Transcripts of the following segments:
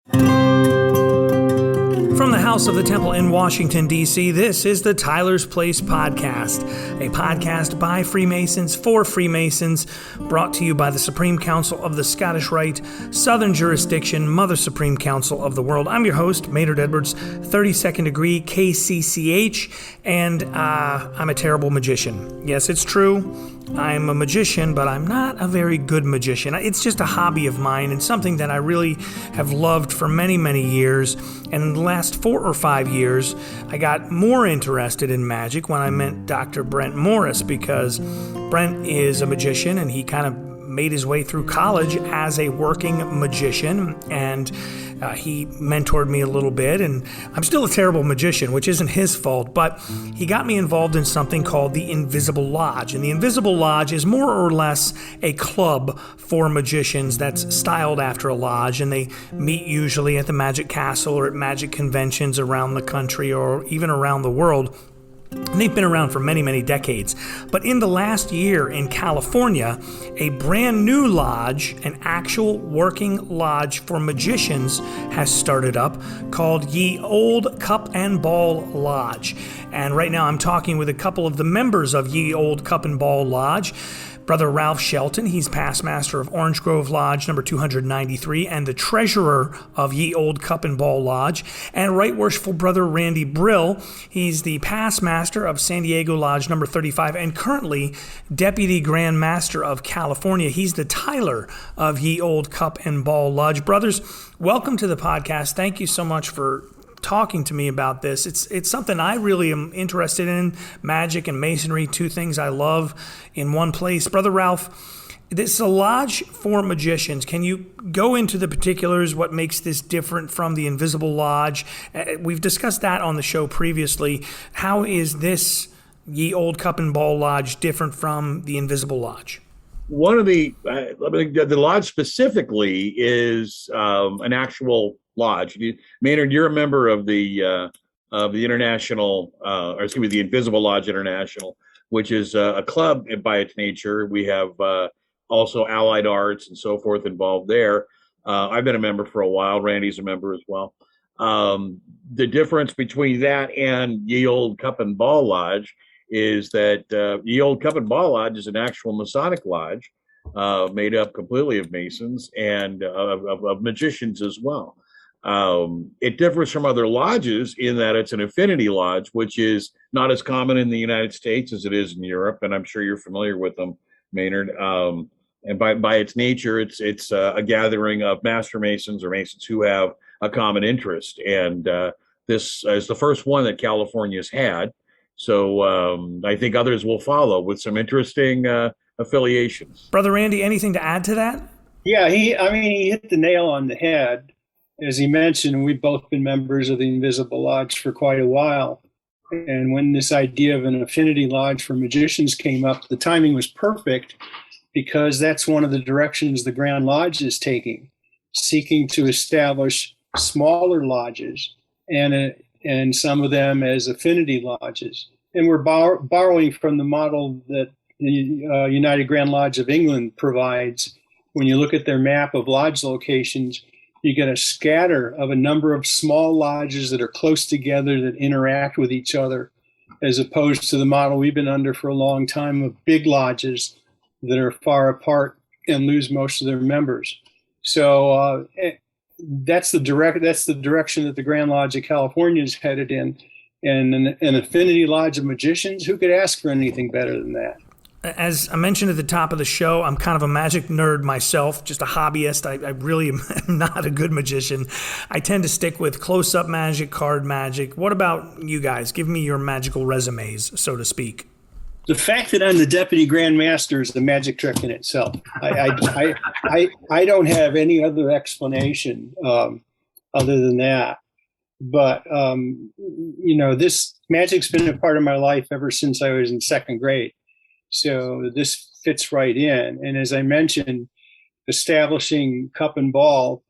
From the House of the Temple in Washington, D.C., this is the Tyler's Place Podcast, a podcast by Freemasons for Freemasons, brought to you by the Supreme Council of the Scottish Rite, Southern Jurisdiction, Mother Supreme Council of the World. I'm your host, Maynard Edwards, 32nd degree KCCH, and I'm a terrible magician. Yes, it's true. I'm a magician, but I'm not a very good magician. It's just a hobby of mine and something that I really have loved for many, many years. And in the last 4 or 5 years, I got more interested in magic when I met Dr. Brent Morris, because Brent is a magician and he kind of made his way through college as a working magician, and he mentored me a little bit, and I'm still a terrible magician, which isn't his fault, but he got me involved in something called the Invisible Lodge. And the Invisible Lodge is more or less a club for magicians that's styled after a lodge, and they meet usually at the Magic Castle or at magic conventions around the country or even around the world. And they've been around for many, many decades. But in the last year in California, a brand new lodge, an actual working lodge for magicians, has started up called Ye Olde Cup and Ball Lodge. And right now I'm talking with a couple of the members of Ye Olde Cup and Ball Lodge. Brother Ralph Shelton, he's past master of Orange Grove Lodge number 293 and the treasurer of Ye Olde Cup and Ball Lodge. And Right Worshipful Brother Randy Brill, he's the past master of San Diego Lodge number 35 and currently Deputy Grand Master of California. He's the Tyler of Ye Olde Cup and Ball Lodge. Brothers, welcome to the podcast. Thank you so much for talking to me about this. It's something I really am interested in, magic and masonry, two things I love in one place. Brother Ralph, this is a lodge for magicians. Can you go into the particulars, what makes this different from the Invisible Lodge? We've discussed that on the show previously. How is this Ye Olde Cup and Ball Lodge different from the Invisible Lodge? One of the lodge specifically is an actual lodge. Maynard, you're a member of the International, the Invisible Lodge International, which is a club by its nature. We have also allied arts and so forth involved there. I've been a member for a while. Randy's a member as well. The difference between that and Ye Olde Cup and Ball Lodge is that Ye Olde Cup and Ball Lodge is an actual Masonic lodge made up completely of Masons and of magicians as well. It differs from other lodges in that it's an affinity lodge, which is not as common in the United States as it is in Europe, and I'm sure you're familiar with them, Maynard. And by its nature, it's a gathering of master masons or masons who have a common interest, and this is the first one that California's had. So I think others will follow with some interesting affiliations. Brother Randy, anything to add to that? Yeah, he hit the nail on the head. As he mentioned, we've both been members of the Invisible Lodge for quite a while. And when this idea of an affinity lodge for magicians came up, the timing was perfect because that's one of the directions the Grand Lodge is taking, seeking to establish smaller lodges and some of them as affinity lodges. And we're borrowing from the model that the United Grand Lodge of England provides. When you look at their map of lodge locations, you get a scatter of a number of small lodges that are close together that interact with each other, as opposed to the model we've been under for a long time of big lodges that are far apart and lose most of their members. So that's the direction that the Grand Lodge of California is headed in. And an affinity lodge of magicians, who could ask for anything better than that? As I mentioned at the top of the show, I'm kind of a magic nerd myself, just a hobbyist. I really am not a good magician. I tend to stick with close-up magic, card magic. What about you guys? Give me your magical resumes, so to speak. The fact that I'm the Deputy Grand Master is the magic trick in itself. I don't have any other explanation other than that. But, this magic's been a part of my life ever since I was in second grade. So this fits right in. And as I mentioned, establishing Cup and Ball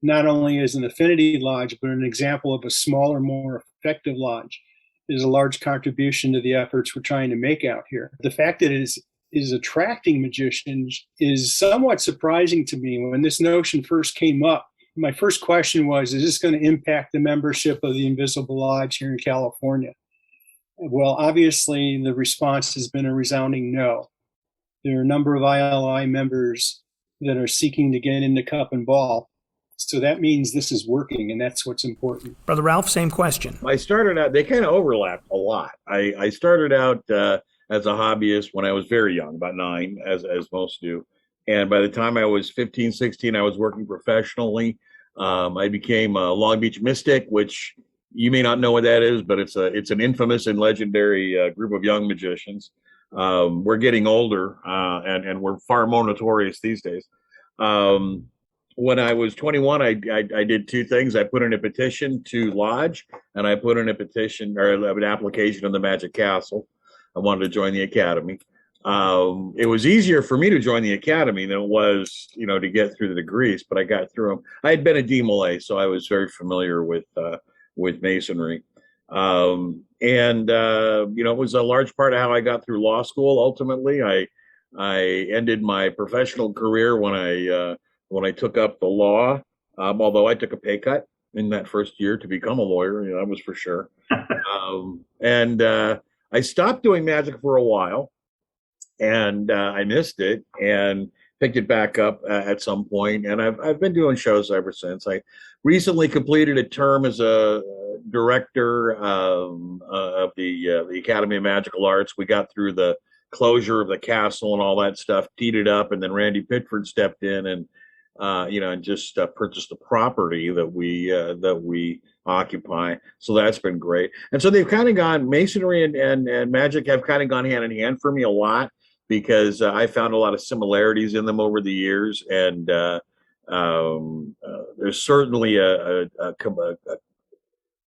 not only as an affinity lodge, but an example of a smaller, more effective lodge is a large contribution to the efforts we're trying to make out here. The fact that it is attracting magicians is somewhat surprising to me. When this notion first came up, my first question was, is this going to impact the membership of the Invisible Lodge here in California? Well, obviously, the response has been a resounding no. There are a number of ILI members that are seeking to get into cup and ball. So that means this is working, and that's what's important. Brother Ralph, same question. I started out, they kind of overlapped a lot. I started out as a hobbyist when I was very young, about 9, as most do. And by the time I was 15, 16, I was working professionally. I became a Long Beach Mystic, which you may not know what that is, but it's an infamous and legendary group of young magicians. We're getting older, and we're far more notorious these days. When I was 21, I did 2 things. I put in a petition to Lodge, and I put in a petition or an application on the Magic Castle. I wanted to join the Academy. It was easier for me to join the Academy than it was, to get through the degrees, but I got through them. I had been a DMLA, so I was very familiar with Masonry. It was a large part of how I got through law school. Ultimately, I ended my professional career when I took up the law, although I took a pay cut in that first year to become a lawyer, that was for sure. I stopped doing magic for a while, and I missed it and picked it back up at some point. And I've been doing shows ever since. I recently completed a term as a director of the Academy of Magical Arts. We got through the closure of the castle and all that stuff, teed it up, and then Randy Pitford stepped in and just purchased the property that we occupy. So that's been great. And so they've kind of gone, Masonry and magic have kind of gone hand in hand for me a lot, because I found a lot of similarities in them over the years. And there's certainly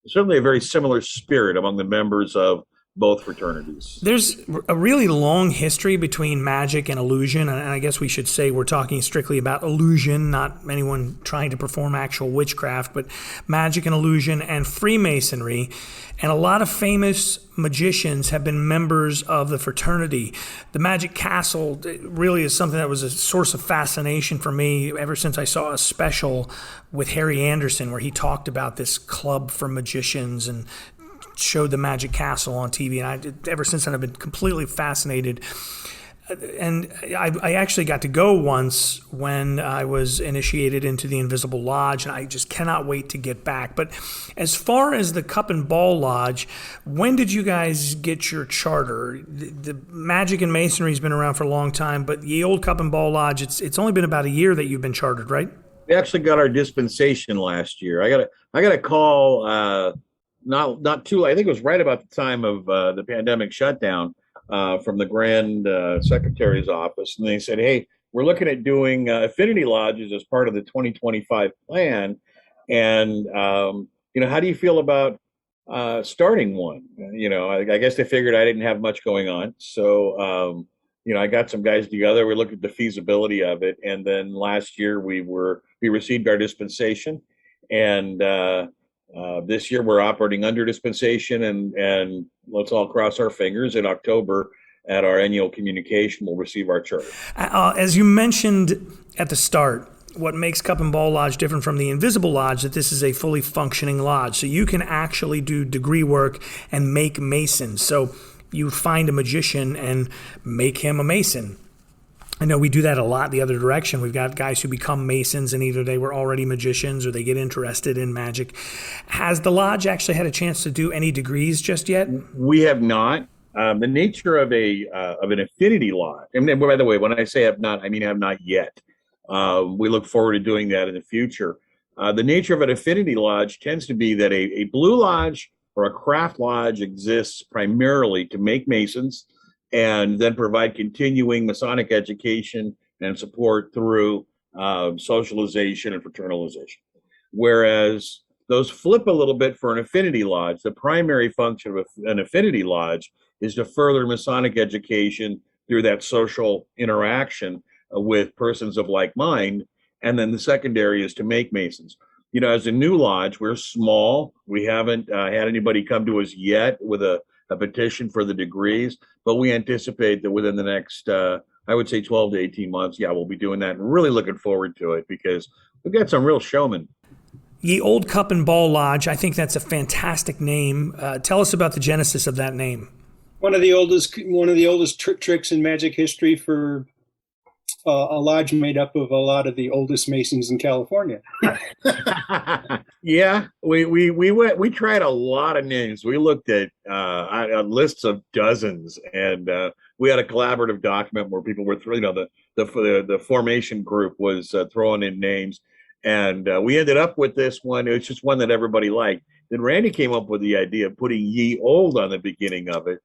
certainly a very similar spirit among the members of both fraternities. There's a really long history between magic and illusion, and I guess we should say we're talking strictly about illusion, not anyone trying to perform actual witchcraft, but magic and illusion and Freemasonry. And a lot of famous magicians have been members of the fraternity. The Magic Castle really is something that was a source of fascination for me ever since I saw a special with Harry Anderson where he talked about this club for magicians and showed the Magic Castle on TV, and ever since then I've been completely fascinated. And I actually got to go once when I was initiated into the Invisible Lodge, and I just cannot wait to get back. But as far as the Cup and Ball Lodge, when did you guys get your charter? The Magic and Masonry has been around for a long time, but the old Cup and Ball Lodge, it's only been about a year that you've been chartered, right? We actually got our dispensation last year. I got a call. Not too late. I think it was right about the time of the pandemic shutdown from the Grand Secretary's office. And they said, hey, we're looking at doing affinity lodges as part of the 2025 plan. And, how do you feel about starting one? I guess they figured I didn't have much going on. So, I got some guys together. We looked at the feasibility of it. And then last year we received our dispensation. And this year we're operating under dispensation, and let's all cross our fingers. In October at our annual communication, we'll receive our charter. As you mentioned at the start, what makes Cup and Ball Lodge different from the Invisible Lodge, that this is a fully functioning lodge. So you can actually do degree work and make masons. So you find a magician and make him a mason. I know we do that a lot the other direction. We've got guys who become masons, and either they were already magicians or they get interested in magic. Has the lodge actually had a chance to do any degrees just yet? We have not. The nature of an affinity lodge, and by the way, when I say have not, I mean have not yet. We look forward to doing that in the future. The nature of an affinity lodge tends to be that a blue lodge or a craft lodge exists primarily to make masons, and then provide continuing Masonic education and support through socialization and fraternalization. Whereas those flip a little bit for an affinity lodge. The primary function of an affinity lodge is to further Masonic education through that social interaction with persons of like mind. And then the secondary is to make masons. As a new lodge, we're small. We haven't had anybody come to us yet with a petition for the degrees, but we anticipate that within the next, I would say 12 to 18 months, we'll be doing that, and really looking forward to it because we've got some real showmen Ye Olde Cup and Ball Lodge. I think that's a fantastic name. Tell us about the genesis of that name. One of the oldest tricks in magic history for a lodge made up of a lot of the oldest Masons in California. Yeah, we tried a lot of names. We looked at lists of dozens, and we had a collaborative document where people were, the formation group was throwing in names, and we ended up with this one. It was just one that everybody liked. Then Randy came up with the idea of putting Ye Olde on the beginning of it,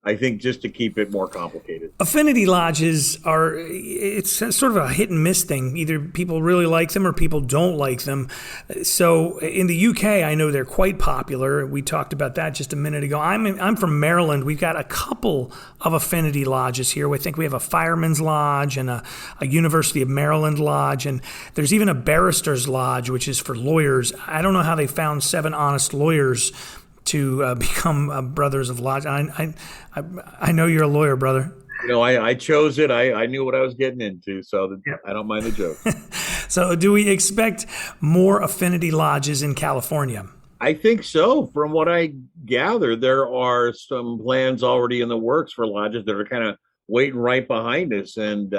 I think, just to keep it more complicated. Affinity lodges it's sort of a hit and miss thing. Either people really like them or people don't like them. So in the UK, I know they're quite popular. We talked about that just a minute ago. I'm from Maryland. We've got a couple of affinity lodges here. I think we have a Fireman's Lodge and a University of Maryland Lodge. And there's even a Barrister's Lodge, which is for lawyers. I don't know how they found 7 honest lawyers to become brothers of lodge. I know you're a lawyer, brother. I chose it. I knew what I was getting into, so I don't mind the joke. So do we expect more affinity lodges in California? I think so. From what I gather, there are some plans already in the works for lodges that are kind of waiting right behind us, and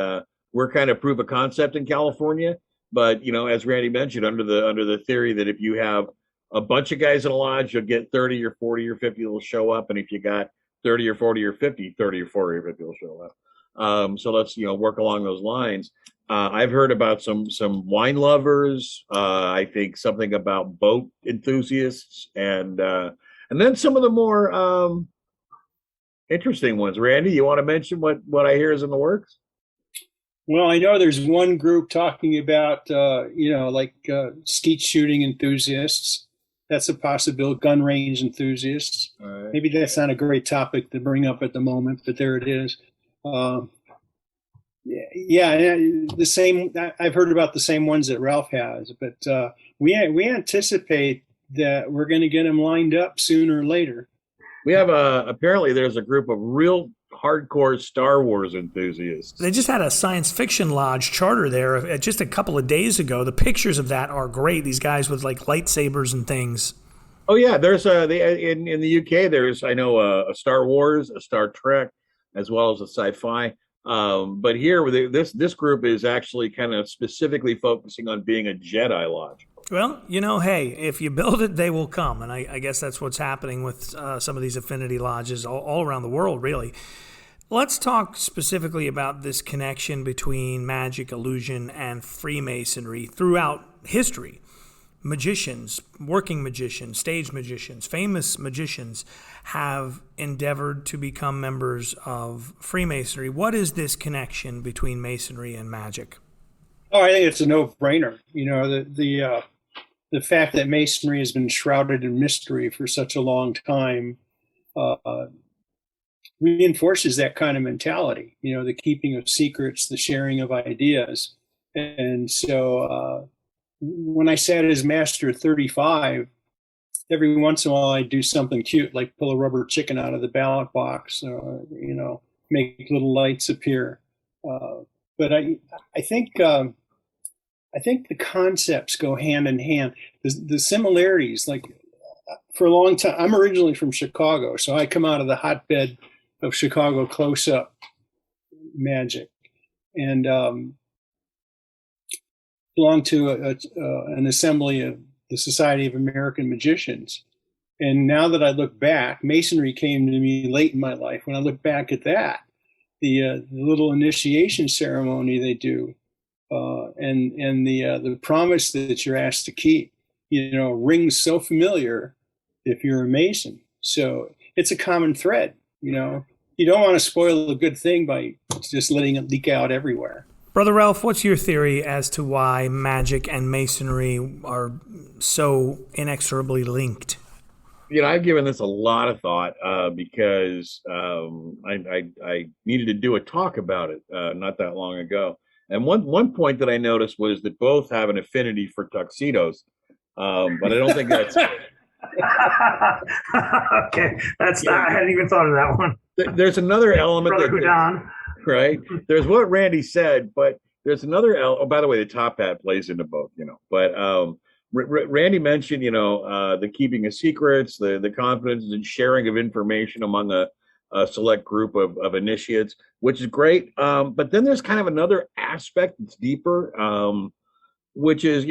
we're kind of proof of concept in California. But as Randy mentioned, under the theory that if you have a bunch of guys in a lodge, you'll get 30 or 40 or 50 will show up. And if you got 30 or 40 or 50, 30 or 40 or 50 will show up. So let's, work along those lines. I've heard about some wine lovers. I think something about boat enthusiasts, and then some of the more interesting ones. Randy, you want to mention what I hear is in the works? Well, I know there's one group talking about, skeet shooting enthusiasts. That's a possibility. Gun range enthusiasts. Right. Maybe that's not a great topic to bring up at the moment, but there it is. The same. I've heard about the same ones that Ralph has, but we anticipate that we're going to get them lined up sooner or later. We have apparently there's a group of real hardcore Star Wars enthusiasts. They just had a science fiction lodge charter there just a couple of days ago. The pictures of that are great. These guys with like lightsabers and things. Oh yeah, there's in the UK. There's a Star Wars, a Star Trek, as well as a sci-fi. But here, this group is actually kind of specifically focusing on being a Jedi lodge. Well, hey, if you build it, they will come. And I guess that's what's happening with some of these affinity lodges all around the world, really. Let's talk specifically about this connection between magic, illusion, and Freemasonry throughout history. Magicians, working magicians, stage magicians, famous magicians have endeavored to become members of Freemasonry. What is this connection between Masonry and magic? Oh, I think it's a no-brainer. The fact that Masonry has been shrouded in mystery for such a long time reinforces that kind of mentality, the keeping of secrets, the sharing of ideas. And so when I sat as Master 35, every once in a while I do something cute, like pull a rubber chicken out of the ballot box, make little lights appear. But I think the concepts go hand in hand. The similarities, like for a long time, I'm originally from Chicago, so I come out of the hotbed of Chicago close-up magic, and belong to an assembly of the Society of American Magicians. And now that I look back, Masonry came to me late in my life. When I look back at that, the little initiation ceremony they do, and the promise that you're asked to keep, rings so familiar if you're a Mason. So it's a common thread. You don't want to spoil a good thing by just letting it leak out everywhere. Brother Ralph, what's your theory as to why magic and Masonry are so inexorably linked? I've given this a lot of thought because I needed to do a talk about it not that long ago. And one point that I noticed was that both have an affinity for tuxedos, but I don't think that's... Okay, I hadn't even thought of that one. There's another element right? There's what Randy said, but there's another by the way, the top hat plays into both, but Randy mentioned, the keeping of secrets, the confidence and sharing of information among a select group of initiates, which is great. But then there's kind of another aspect that's deeper, which is,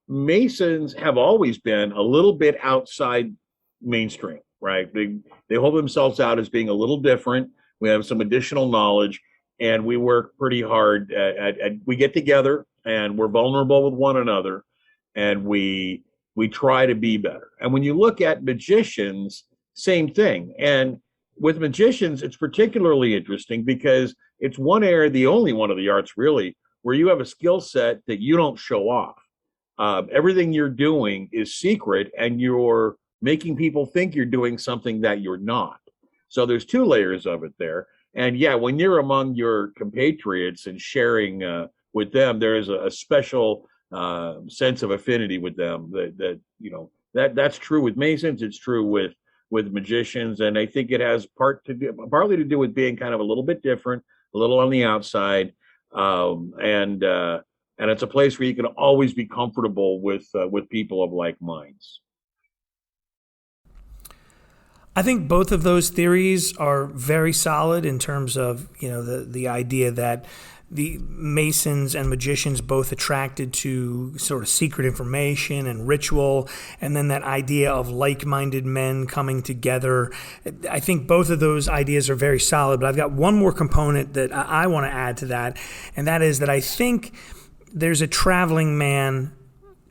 Masons have always been a little bit outside mainstream, right? They hold themselves out as being a little different. We have some additional knowledge, and we work pretty hard we get together and we're vulnerable with one another, and we try to be better. And when you look at magicians, same thing. And with magicians, it's particularly interesting because it's one area, the only one of the arts really, where you have a skill set that you don't show off. Everything you're doing is secret, and you're making people think you're doing something that you're not. So there's two layers of it there. And yeah, when you're among your compatriots and sharing with them, there is a special sense of affinity with them. That's true with Masons. It's true with magicians, and I think it has partly to do with being kind of a little bit different, a little on the outside, and it's a place where you can always be comfortable with people of like minds. I think both of those theories are very solid in terms of, the idea that the Masons and magicians both attracted to sort of secret information and ritual, and then that idea of like-minded men coming together. I think both of those ideas are very solid, but I've got one more component that I want to add to that, and that is that I think there's a traveling man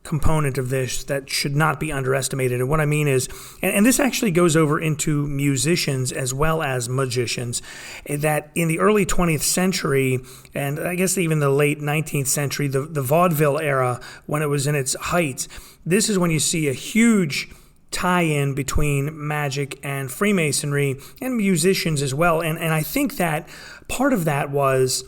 component of this that should not be underestimated. And what I mean is, and this actually goes over into musicians as well as magicians, that in the early 20th century, and I guess even the late 19th century, the vaudeville era, when it was in its height, this is when you see a huge tie-in between magic and Freemasonry and musicians as well. And I think that part of that was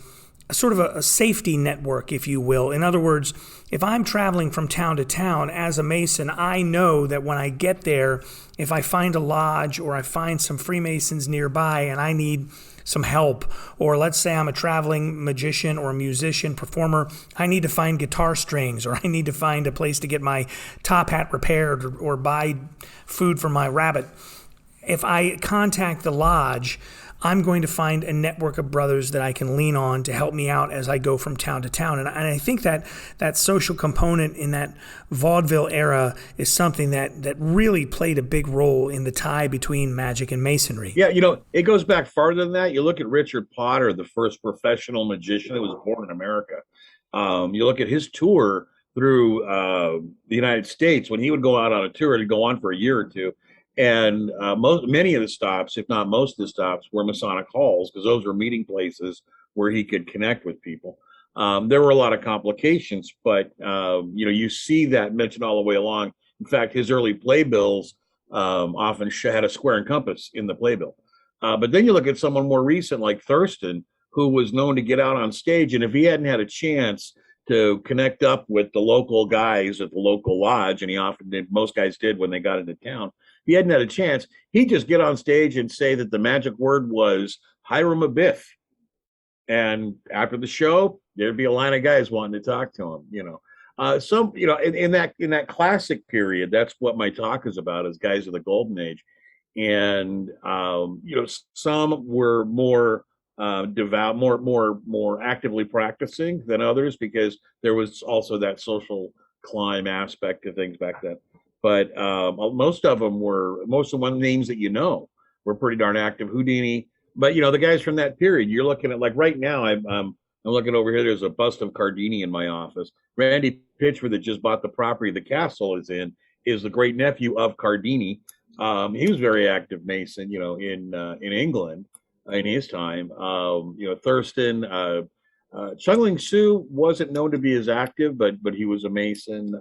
sort of a safety network, if you will. In other words, if I'm traveling from town to town as a Mason, I know that when I get there, if I find a lodge or I find some Freemasons nearby and I need some help, or let's say I'm a traveling magician or a musician performer, I need to find guitar strings, or I need to find a place to get my top hat repaired, or buy food for my rabbit. If I contact the lodge, I'm going to find a network of brothers that I can lean on to help me out as I go from town to town. And I think that social component in that vaudeville era is something that really played a big role in the tie between magic and Masonry. Yeah, it goes back farther than that. You look at Richard Potter, the first professional magician that was born in America. You look at his tour through the United States. When he would go out on a tour, it'd go on for a year or two. And many of the stops, if not most of the stops, were Masonic halls, because those were meeting places where he could connect with people. There were a lot of complications, but you see that mentioned all the way along. In fact, his early playbills often had a square and compass in the playbill. But then you look at someone more recent like Thurston, who was known to get out on stage, and if he hadn't had a chance to connect up with the local guys at the local lodge, and he often did, most guys did when they got into town, he hadn't had a chance, he'd just get on stage and say that the magic word was Hiram Abiff. And after the show, there'd be a line of guys wanting to talk to him, in that classic period, that's what my talk is about, is guys of the golden age. And, some were more devout, more actively practicing than others, because there was also that social climb aspect of things back then. But most of the names that were pretty darn active. Houdini, but the guys from that period, you're looking at, like right now, I'm looking over here. There's a bust of Cardini in my office. Randy Pitchford, that just bought the property the castle is in, is the great nephew of Cardini. He was very active Mason, in England in his time. Thurston, Chung-Ling Soo wasn't known to be as active, but he was a Mason.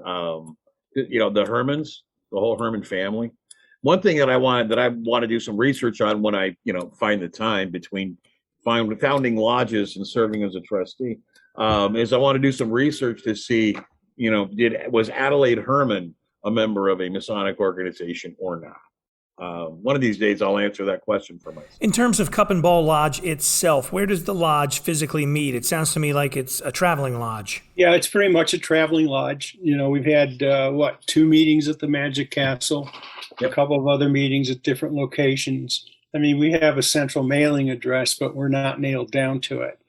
The Hermans, the whole Herman family. One thing that I want to do some research on when I, find the time between founding lodges and serving as a trustee, is I want to do some research to see, was Adelaide Herman a member of a Masonic organization or not? One of these days I'll answer that question for myself. In terms of Cup and Ball Lodge itself, where does the lodge physically meet? It sounds to me like it's a traveling lodge. Yeah, it's pretty much a traveling lodge. We've had, 2 meetings at the Magic Castle, a couple of other meetings at different locations. I mean, we have a central mailing address, but we're not nailed down to it.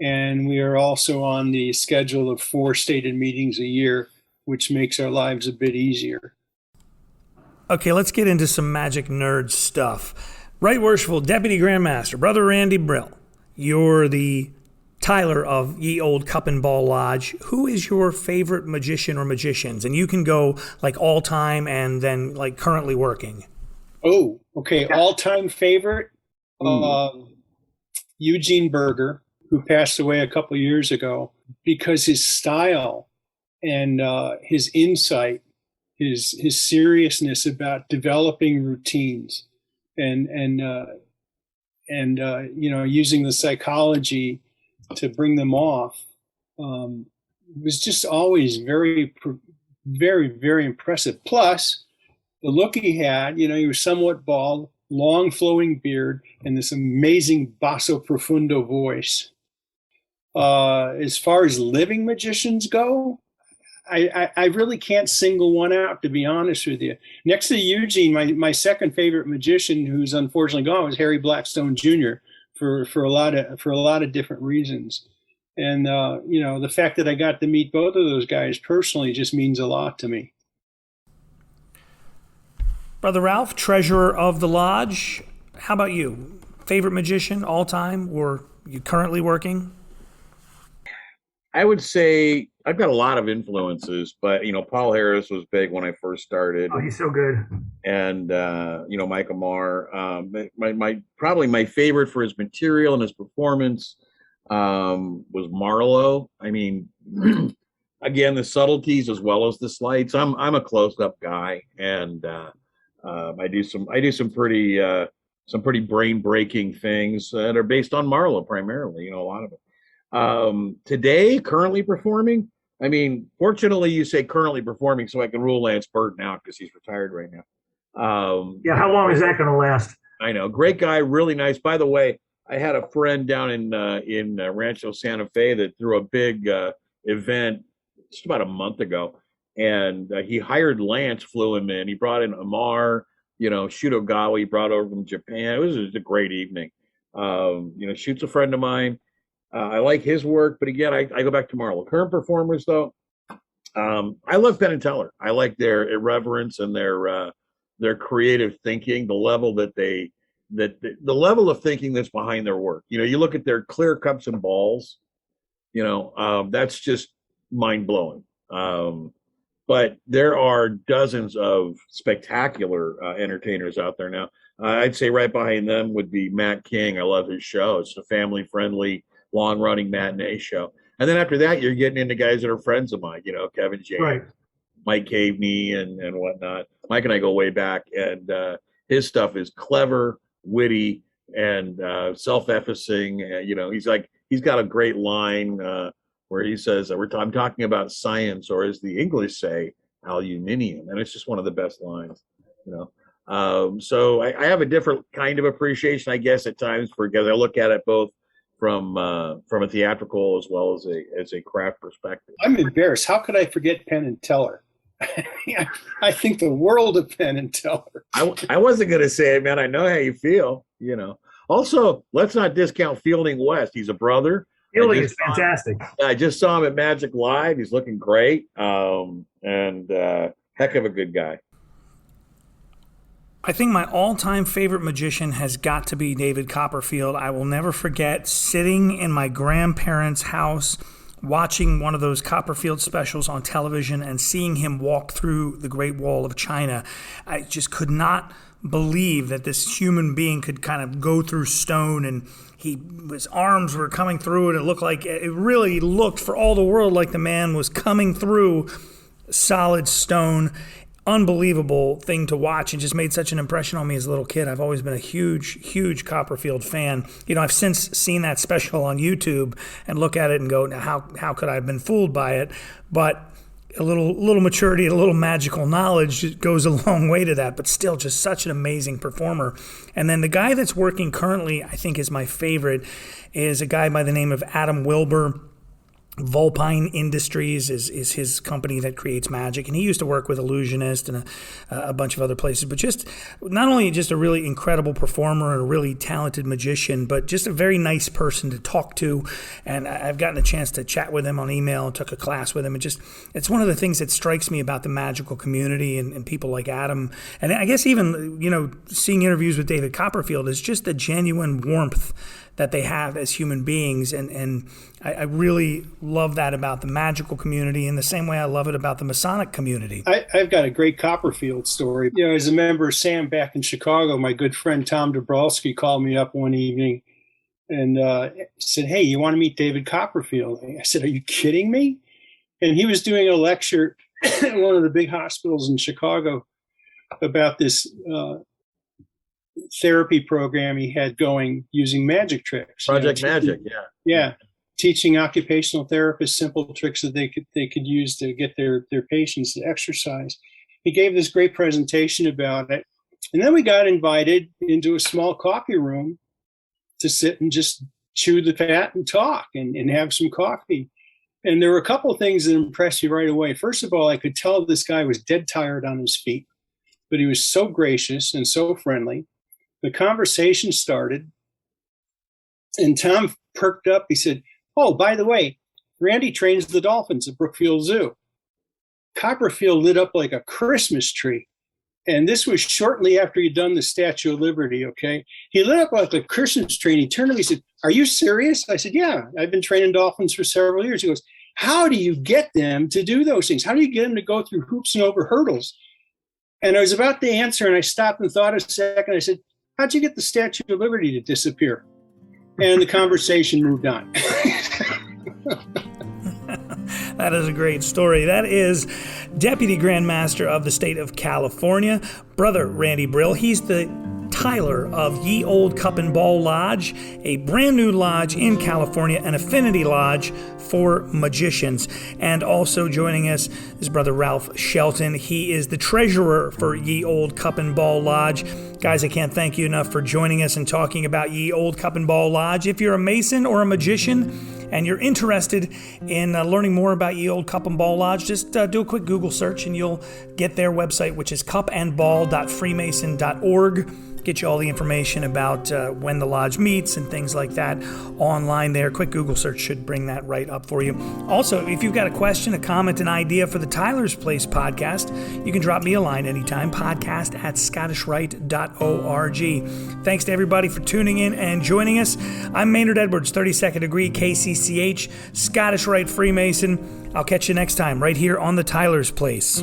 And we are also on the schedule of 4 stated meetings a year, which makes our lives a bit easier. Okay, let's get into some magic nerd stuff. Right Worshipful Deputy Grand Master, Brother Randy Brill, you're the Tyler of Ye Olde Cup and Ball Lodge. Who is your favorite magician or magicians? And you can go like all time and then like currently working. Oh, okay. All-time favorite, Eugene Berger, who passed away a couple years ago, because his style and his insight, his seriousness about developing routines and using the psychology to bring them off, was just always very, very, very impressive. Plus, the look he had, he was somewhat bald, long flowing beard, and this amazing basso profundo voice. As far as living magicians go, I really can't single one out, to be honest with you. Next to Eugene, my second favorite magician, who's unfortunately gone, was Harry Blackstone Jr. for a lot of different reasons. And the fact that I got to meet both of those guys personally just means a lot to me. Brother Ralph, treasurer of the lodge. How about you? Favorite magician all time, or you currently working? I would say I've got a lot of influences, but Paul Harris was big when I first started. Oh, he's so good. And Mike Amar. Probably my favorite for his material and his performance was Marlowe. I mean, again, the subtleties as well as the slights. I'm a close-up guy, and I do some pretty brain-breaking things that are based on Marlowe primarily. A lot of it. Today, currently performing. I mean, fortunately, you say currently performing, so I can rule Lance Burton out because he's retired right now. How long is that going to last? I know, great guy, really nice. By the way, I had a friend down in Rancho Santa Fe that threw a big event just about a month ago, and he hired Lance, flew him in. He brought in Amar, Shutogawa, he brought over from Japan. It was a great evening. Shoot's a friend of mine. I like his work, but again, I go back to Marlowe. Current performers, though, I love Penn and Teller. I like their irreverence and their creative thinking, the level the level of thinking that's behind their work. You look at their clear cups and balls, that's just mind blowing. But there are dozens of spectacular entertainers out there now. I'd say right behind them would be Matt King. I love his show. It's a family friendly, long-running matinee show. And then after that, you're getting into guys that are friends of mine, Kevin James, right, Mike Caveney, and whatnot. Mike and I go way back, and his stuff is clever, witty, and self-effacing. He's got a great line where he says, I'm talking about science, or as the English say, aluminium. And it's just one of the best lines, So I have a different kind of appreciation, I guess, at times, because I look at it both from a theatrical as well as a craft perspective. I'm embarrassed. How could I forget Penn and Teller? I think the world of Penn and Teller. I wasn't going to say it, man. I know how you feel, Also, let's not discount Fielding West. He's a brother. Fielding is fantastic. I just saw him at Magic Live. He's looking great. And heck of a good guy. I think my all-time favorite magician has got to be David Copperfield. I will never forget sitting in my grandparents' house watching one of those Copperfield specials on television and seeing him walk through the Great Wall of China. I just could not believe that this human being could kind of go through stone, and his arms were coming through, and it really looked for all the world like the man was coming through solid stone. Unbelievable thing to watch, and just made such an impression on me as a little kid. I've always been a huge Copperfield fan. I've since seen that special on YouTube and look at it and go, how could I have been fooled by it? But a little maturity, a little magical knowledge goes a long way to that, but still just such an amazing performer. And then the guy that's working currently, I think is my favorite, is a guy by the name of Adam Wilbur. Vulpine Industries is his company that creates magic, and he used to work with Illusionist and a bunch of other places. But just not only just a really incredible performer and a really talented magician, but just a very nice person to talk to. And I've gotten a chance to chat with him on email and took a class with him. And just it's one of the things that strikes me about the magical community and people like Adam. And I guess even seeing interviews with David Copperfield is just the genuine warmth that they have as human beings. And I really love that about the magical community in the same way I love it about the Masonic community. I've got a great Copperfield story. As a member of SAM back in Chicago, my good friend Tom Dabrowski called me up one evening and said, "Hey, you want to meet David Copperfield?" I said, "Are you kidding me?" And he was doing a lecture at one of the big hospitals in Chicago about this therapy program he had going using magic tricks. Project Magic, yeah. Yeah. Teaching occupational therapists simple tricks that they could use to get their patients to exercise. He gave this great presentation about it. And then we got invited into a small coffee room to sit and just chew the fat and talk and have some coffee. And there were a couple of things that impressed me right away. First of all, I could tell this guy was dead tired on his feet, but he was so gracious and so friendly. The conversation started, and Tom perked up. He said, "Oh, by the way, Randy trains the dolphins at Brookfield Zoo." Copperfield lit up like a Christmas tree. And this was shortly after he'd done the Statue of Liberty, okay? He lit up like a Christmas tree, and he turned to me and said, "Are you serious?" I said, "Yeah, I've been training dolphins for several years." He goes, "How do you get them to do those things? How do you get them to go through hoops and over hurdles?" And I was about to answer, and I stopped and thought a second. I said, "How'd you get the Statue of Liberty to disappear?" And the conversation moved on. That is a great story. That is Deputy Grand Master of the state of California, Brother Randy Brill. He's the Tyler of Ye Olde Cup and Ball Lodge, a brand new lodge in California, an affinity lodge for magicians. And also joining us is Brother Ralph Shelton. He is the treasurer for Ye Olde Cup and Ball Lodge. Guys, I can't thank you enough for joining us and talking about Ye Olde Cup and Ball Lodge. If you're a Mason or a magician and you're interested in learning more about Ye Olde Cup and Ball Lodge, just do a quick Google search and you'll get their website, which is cupandball.freemason.org. Get you all the information about when the lodge meets and things like that online there. Quick Google search should bring that right up for you. Also, if you've got a question, a comment, an idea for the Tyler's Place podcast, you can drop me a line anytime, podcast@scottishrite.org. Thanks to everybody for tuning in and joining us. I'm Maynard Edwards, 32nd degree KCCH, Scottish Rite Freemason. I'll catch you next time right here on the Tyler's Place.